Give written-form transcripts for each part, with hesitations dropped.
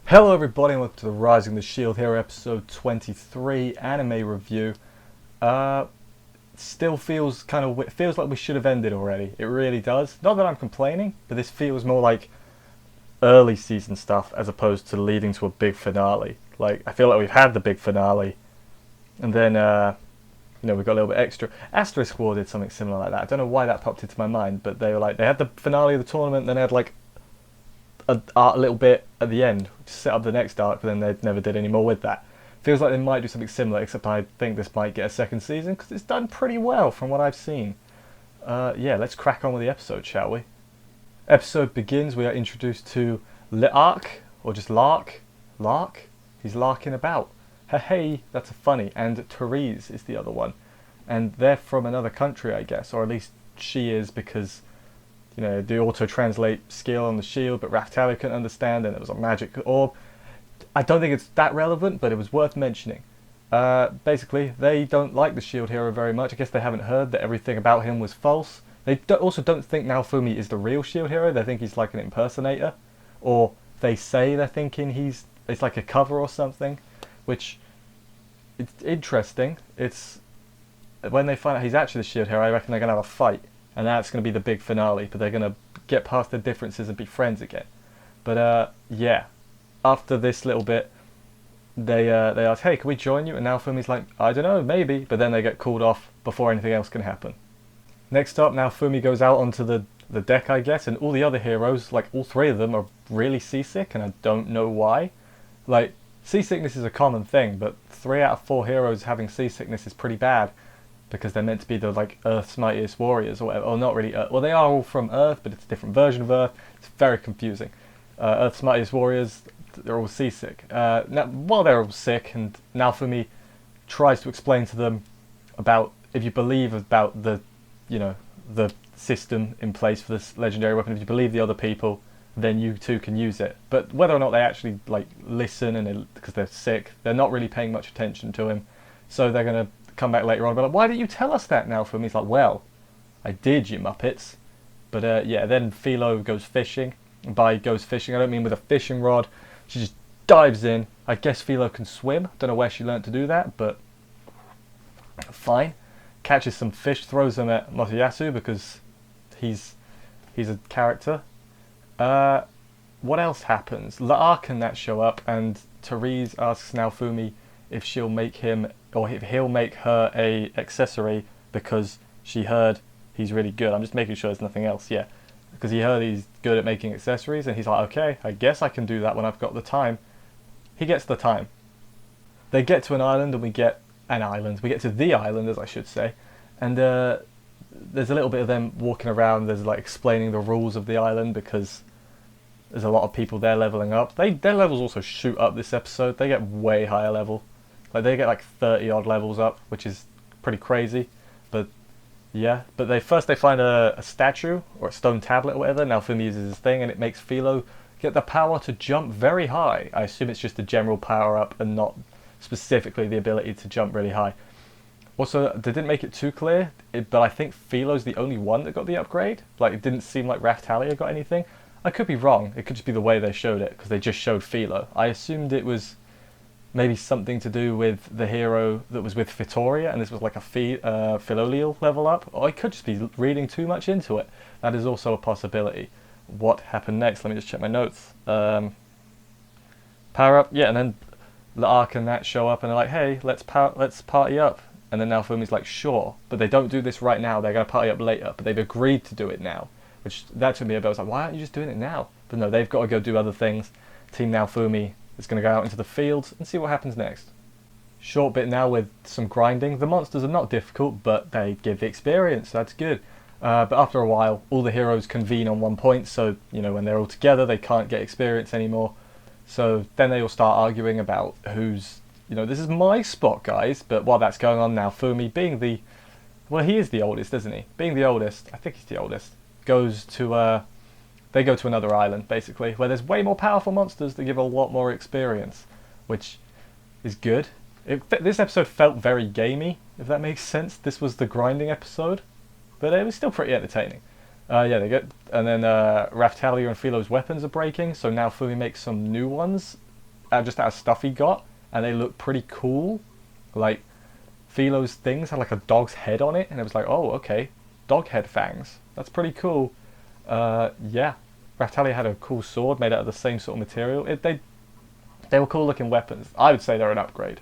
Hello everybody and welcome to the Rising the Shield Hero episode 23 anime review. Uh, Still feels feels like we should have ended already. It really does. Not that I'm complaining, but this feels more like early season stuff as opposed to leading to a big finale. Like I feel like we've had the big finale, and then we got a little bit extra. Asterisk War did something similar like that. I don't know why that popped into my mind, but they had the finale of the tournament, then they had like a little bit at the end to set up the next arc, but then they never did any more with that. Feels like they might do something similar, except I think this might get a second season because it's done pretty well from what I've seen. Yeah, let's crack on with the episode, shall we? Episode begins. We are introduced to Lark, or just Lark. Lark? He's larking about. Hey, that's a funny. And Therese is the other one. And they're from another country, I guess, or at least she is because the auto-translate skill on the shield, but Raftalia couldn't understand, and it was a magic orb. I don't think it's that relevant, but it was worth mentioning. Basically, they don't like the shield hero very much. I guess they haven't heard that everything about him was false. They also don't think Naofumi is the real shield hero. They think he's like an impersonator. Or they say they're thinking it's like a cover or something, which it's interesting. It's when they find out he's actually the shield hero, I reckon they're going to have a fight. And that's going to be the big finale, but they're going to get past their differences and be friends again. But yeah, after this little bit, they ask, hey, can we join you? And Naofumi's like, I don't know, maybe. But then they get called off before anything else can happen. Next up, Naofumi goes out onto the deck, I guess, and all the other heroes, like all three of them, are really seasick, and I don't know why. Like, seasickness is a common thing, but 3 out of 4 heroes having seasickness is pretty bad. Because they're meant to be the Earth's mightiest warriors or whatever, or not really Earth. Well, they are all from Earth, but it's a different version of Earth. It's very confusing. Earth's mightiest warriors, they're all seasick. While they're all sick, and Naofumi tries to explain to them about if you believe about the system in place for this legendary weapon, if you believe the other people, then you too can use it. But whether or not they actually listen and because they're sick, they're not really paying much attention to him. So they're gonna come back later on and be like, why didn't you tell us that now for me? He's like, well, I did, you muppets. But yeah, then Philo goes fishing. And by goes fishing, I don't mean with a fishing rod. She just dives in. I guess Philo can swim. Don't know where she learned to do that, but fine. Catches some fish, throws them at Motoyasu because he's a character. What else happens? Lark and that show up, and Therese asks Naofumi if she'll make him, or if he'll make her a accessory because she heard he's really good. I'm just making sure there's nothing else. Yeah, because he heard he's good at making accessories, and he's like, okay, I guess I can do that when I've got the time. He gets the time. They get to an island, and we get to the island, as I should say, and there's a little bit of them walking around. There's explaining the rules of the island because there's a lot of people there leveling up. Their levels also shoot up this episode. They get way higher level. They get 30 odd levels up, which is pretty crazy. But yeah, but they find a statue or a stone tablet or whatever. Naofumi uses his thing, and it makes Philo get the power to jump very high. I assume it's just a general power up and not specifically the ability to jump really high. Also, they didn't make it too clear, but I think Philo's the only one that got the upgrade. It didn't seem like Raftalia got anything. I could be wrong. It could just be the way they showed it, because they just showed Philo. I assumed it was maybe something to do with the hero that was with Fitoria, and this was like a Philolial level up. Or I could just be reading too much into it. That is also a possibility. What happened next? Let me just check my notes. Power up, yeah, and then Lark and that show up, and they're like, hey, let's party up. And then Naofumi's like, sure, but they don't do this right now. They're going to party up later, but they've agreed to do it now. Which, that took me a bit. I was like, why aren't you just doing it now? But no, they've got to go do other things. Team Naofumi is going to go out into the fields and see what happens next. Short bit now with some grinding. The monsters are not difficult, but they give the experience. That's good. But after a while, all the heroes convene on one point, so, when they're all together, they can't get experience anymore. So then they all start arguing about who's, this is my spot, guys. But while that's going on now, Fumi, being the... Well, he is the oldest, isn't he? Being the oldest, I think he's the oldest, goes to... They go to another island, basically, where there's way more powerful monsters that give a lot more experience, which is good. This episode felt very gamey, if that makes sense. This was the grinding episode, but it was still pretty entertaining. Yeah, they get, and then Raftalia and Philo's weapons are breaking, so now Fumi makes some new ones. just out of stuff he got, and they look pretty cool. Like Philo's things had like a dog's head on it, and it was like, oh, okay, dog head fangs. That's pretty cool. Yeah, Raphtalia had a cool sword made out of the same sort of material. They were cool looking weapons. I would say they're an upgrade.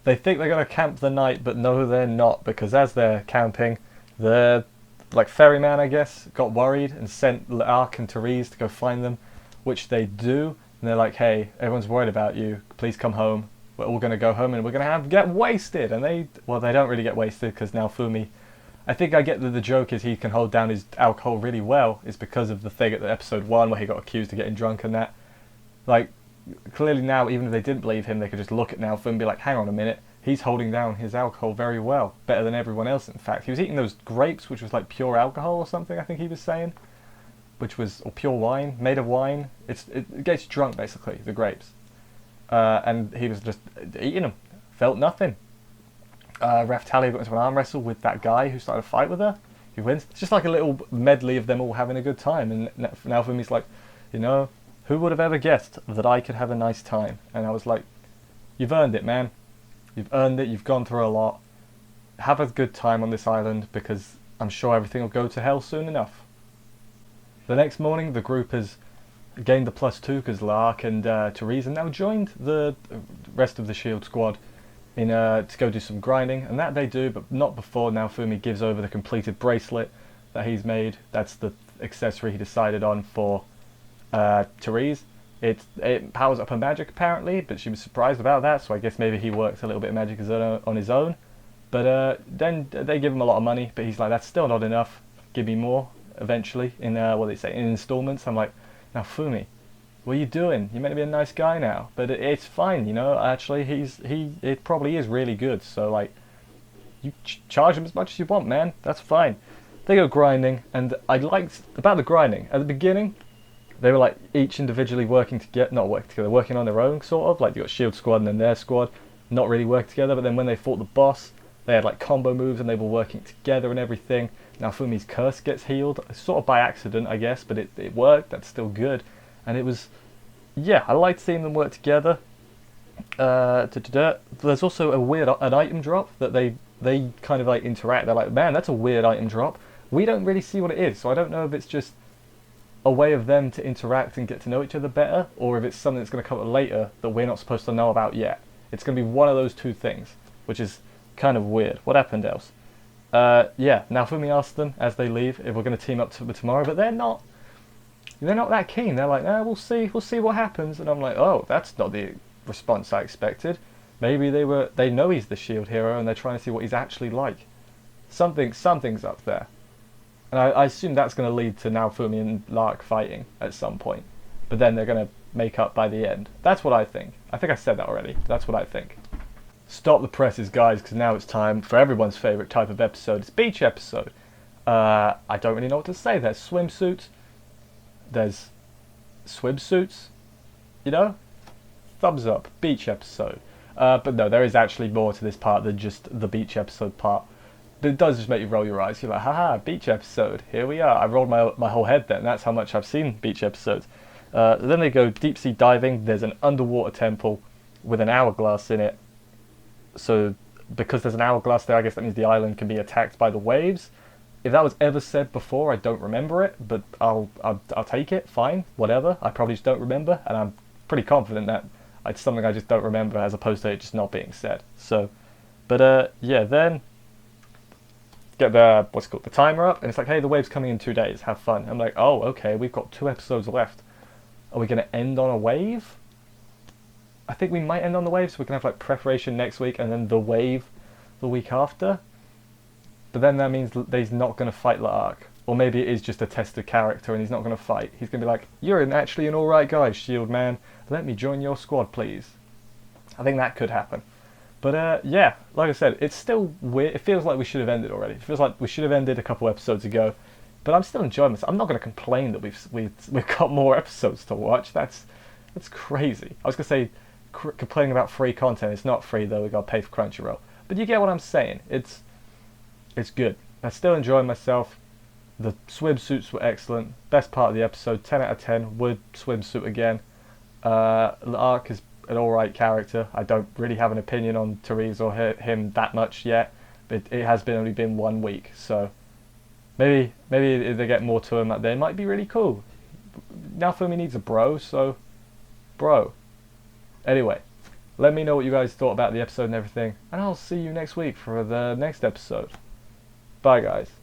They think they're going to camp the night, but no, they're not, because as they're camping, the like ferryman, I guess, got worried and sent L'Arc and Therese to go find them, which they do. And they're like, hey, everyone's worried about you. Please come home. We're all going to go home and we're going to get wasted. And they don't really get wasted because Naofumi, I think I get that the joke is he can hold down his alcohol really well. Is because of the thing at the episode 1 where he got accused of getting drunk and that. Like, clearly now, even if they didn't believe him, they could just look at Naofumi and be like, hang on a minute. He's holding down his alcohol very well. Better than everyone else, in fact. He was eating those grapes, which was like pure alcohol or something, I think he was saying. Or pure wine, made of wine. It gets you drunk, basically, the grapes. And he was just eating them. Felt nothing. Raphtalia got into an arm wrestle with that guy who started a fight with her. He wins. It's just like a little medley of them all having a good time. And Naofumi's like, you know, who would have ever guessed that I could have a nice time? And I was like, you've earned it, man. You've earned it. You've gone through a lot. Have a good time on this island, because I'm sure everything will go to hell soon enough. The next morning, the group has gained the +2 because L'Arc and Therese now joined the rest of the Shield squad to go do some grinding, and that they do, but not before Naofumi gives over the completed bracelet that he's made. That's the accessory he decided on for Therese. It powers up her magic apparently, but she was surprised about that, so I guess maybe he worked a little bit of magic on his own. But then they give him a lot of money, but he's like, that's still not enough. Give me more eventually in in installments. I'm like, Naofumi, what are you doing? You're meant to be a nice guy now, but it's fine, you know. Actually, it probably is really good. So like, you charge him as much as you want, man. That's fine. They go grinding, and I liked about the grinding at the beginning. They were like each individually working on their own, sort of. Like you got Shield squad and then their squad, not really working together. But then when they fought the boss, they had like combo moves and they were working together and everything. Naofumi's curse gets healed, sort of by accident, I guess, but it worked. That's still good, and it was, yeah, I liked seeing them work together. There's also an item drop that they kind of like interact. They're like, man, that's a weird item drop. We don't really see what it is, so I don't know if it's just a way of them to interact and get to know each other better, or if it's something that's going to come up later that we're not supposed to know about yet. It's going to be one of those two things, which is kind of weird. What happened else? Yeah, Naofumi asked them as they leave if we're going to team up tomorrow, but they're not that keen. They're like, we'll see what happens. And I'm like, oh, that's not the response I expected. Maybe they know he's the Shield hero and they're trying to see what he's actually like. Something's up there. And I assume that's going to lead to Naofumi and L'Arc fighting at some point. But then they're going to make up by the end. That's what I think. I think I said that already. That's what I think. Stop the presses, guys, because now it's time for everyone's favourite type of episode. It's beach episode. I don't really know what to say. There's swimsuits. There's swimsuits. You know? Thumbs up. Beach episode. But no, there is actually more to this part than just the beach episode part. But it does just make you roll your eyes. You're like, haha, beach episode. Here we are. I rolled my whole head then. That's how much I've seen beach episodes. Then they go deep sea diving. There's an underwater temple with an hourglass in it. So because there's an hourglass there, I guess that means the island can be attacked by the waves. If that was ever said before, I don't remember it, but I'll take it. Fine, whatever. I probably just don't remember, and I'm pretty confident that it's something I just don't remember, as opposed to it just not being said. So, but yeah, then get the the timer up, and it's like, hey, the wave's coming in 2 days. Have fun. I'm like, oh, okay, we've got 2 episodes left. Are we going to end on a wave? I think we might end on the wave, so we can have like preparation next week and then the wave the week after. But then that means that he's not going to fight L'Arc. Or maybe it is just a tested character and he's not going to fight. He's going to be like, you're actually an alright guy, Shield man. Let me join your squad, please. I think that could happen. But yeah, like I said, it's still weird. It feels like we should have ended already. It feels like we should have ended a couple episodes ago. But I'm still enjoying this. I'm not going to complain that we've got more episodes to watch. That's crazy. I was going to say complaining about free content. It's not free though. We got to pay for Crunchyroll. But you get what I'm saying. It's good. I'm still enjoying myself. The swimsuits were excellent. Best part of the episode. 10 out of 10. Would swimsuit again. Lark is an alright character. I don't really have an opinion on Therese or him that much yet, but it has only been 1 week, so maybe if they get more to him, they might be really cool. Naofumi needs a bro, so bro. Anyway, let me know what you guys thought about the episode and everything, and I'll see you next week for the next episode. Bye, guys.